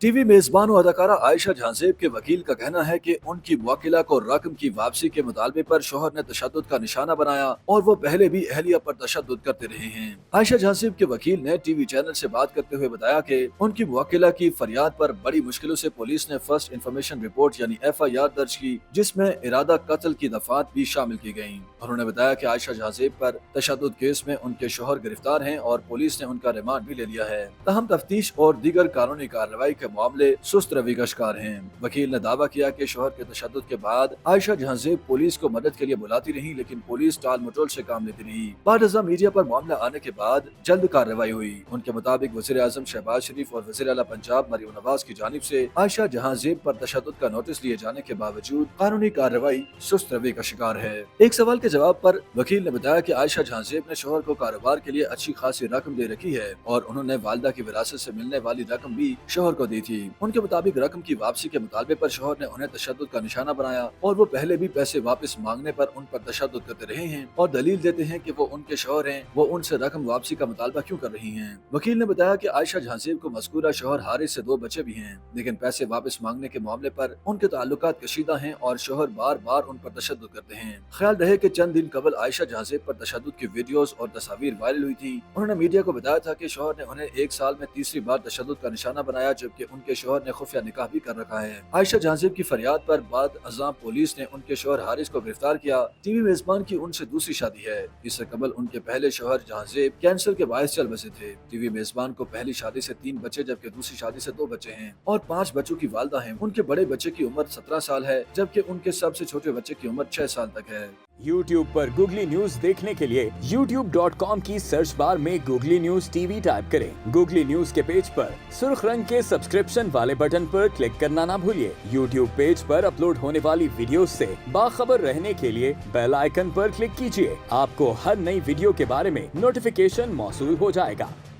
TV मेजबान और अदाकारा आयशा जहांजेब के वकील का कहना है कि उनकी मुवक्किला को रकम की वापसी के मुतालबे पर शोहर ने तशद्दुद का निशाना बनाया और वो पहले भी अहलिया पर तशद्दुद करते रहे हैं। आयशा जहांजेब के वकील ने टीवी चैनल से बात करते हुए बताया कि उनकी मुवक्किला की फरियाद पर बड़ी मुश्किलों से पुलिस ने फर्स्ट इन्फॉर्मेशन रिपोर्ट यानी FIR दर्ज की, जिसमें इरादा कत्ल की दफात भी शामिल की गयी। उन्होंने बताया कि आयशा जहांजेब पर तशद्दुद केस में उनके शोहर गिरफ्तार हैं और पुलिस ने उनका रिमांड भी ले लिया है। तहम तफ्तीश और दीगर कानूनी कार्रवाई के मामले सुस्त रवि का शिकार हैं। वकील ने दावा किया कि शोहर के तशद्दुद के बाद आयशा जहांजेब पुलिस को मदद के लिए बुलाती रही, लेकिन पुलिस टाल मटोल से काम लेती रही। बाद मीडिया पर मामला आने के बाद जल्द कार्रवाई हुई। उनके मुताबिक वज़ीर आज़म शहबाज शरीफ और वज़ीर आला पंजाब मरियम नवाज की जानिब से आयशा जहांजेब पर तशद्दुद का नोटिस लिए जाने के बावजूद कानूनी कार्रवाई सुस्त रवि का शिकार है। एक सवाल के जवाब पर वकील ने बताया कि आयशा जहांजेब ने शोहर को कारोबार के लिए अच्छी खासी रकम दे रखी है और उन्होंने वालिदा की विरासत से मिलने वाली रकम भी शोहर को दी थी। उनके मुताबिक रकम की वापसी के मुतालबे पर शोहर ने उन्हें तशद्दुद का निशाना बनाया और वो पहले भी पैसे वापस मांगने पर उन पर तशद्दुद करते रहे हैं और दलील देते हैं कि वो उनके शोहर हैं, वो उनसे रकम वापसी का मुतालबा क्यों कर रही हैं। वकील ने बताया कि आयशा जहांजेब को मज़कूरा शोहर हारिस से 2 बच्चे भी हैं, लेकिन पैसे वापस मांगने के मामले पर उनके ताल्लुकात कशीदा हैं और शोहर बार बार उन पर तशद्दुद करते हैं। ख्याल रहे कि चंद दिन कबल आयशा जहांजेब पर तशद्दुद की वीडियोस और तस्वीर वायरल हुई थी। उन्होंने मीडिया को बताया था कि शोहर ने उन्हें 1 साल में तीसरी बार तशद्दुद का निशाना बनाया, जबकि उनके शोहर ने खुफिया निकाह भी कर रखा है। आयशा जहांजेब की फरियाद पर बाद अज़ां पुलिस ने उनके शोहर हारिस को गिरफ्तार किया। टीवी मेजबान की उनसे दूसरी शादी है। इससे कबल उनके पहले शोहर जहांजेब कैंसर के बायस चल बसे थे। टीवी मेजबान को पहली शादी से 3 बच्चे जबकि दूसरी शादी से 2 बच्चे हैं और 5 बच्चों की वालदा हैं। उनके बड़े बच्चे की उम्र 17 साल है, जबकि उनके सबसे छोटे बच्चे की उम्र 6 साल तक है। YouTube पर गूगली न्यूज देखने के लिए youtube.com की सर्च बार में गूगली न्यूज TV टाइप करें। गूगली न्यूज के पेज पर सुर्ख रंग के सब्सक्रिप्शन वाले बटन पर क्लिक करना ना भूलिए। YouTube पेज पर अपलोड होने वाली वीडियोस से बाखबर रहने के लिए बेल आइकन पर क्लिक कीजिए। आपको हर नई वीडियो के बारे में नोटिफिकेशन मौसूल हो जाएगा।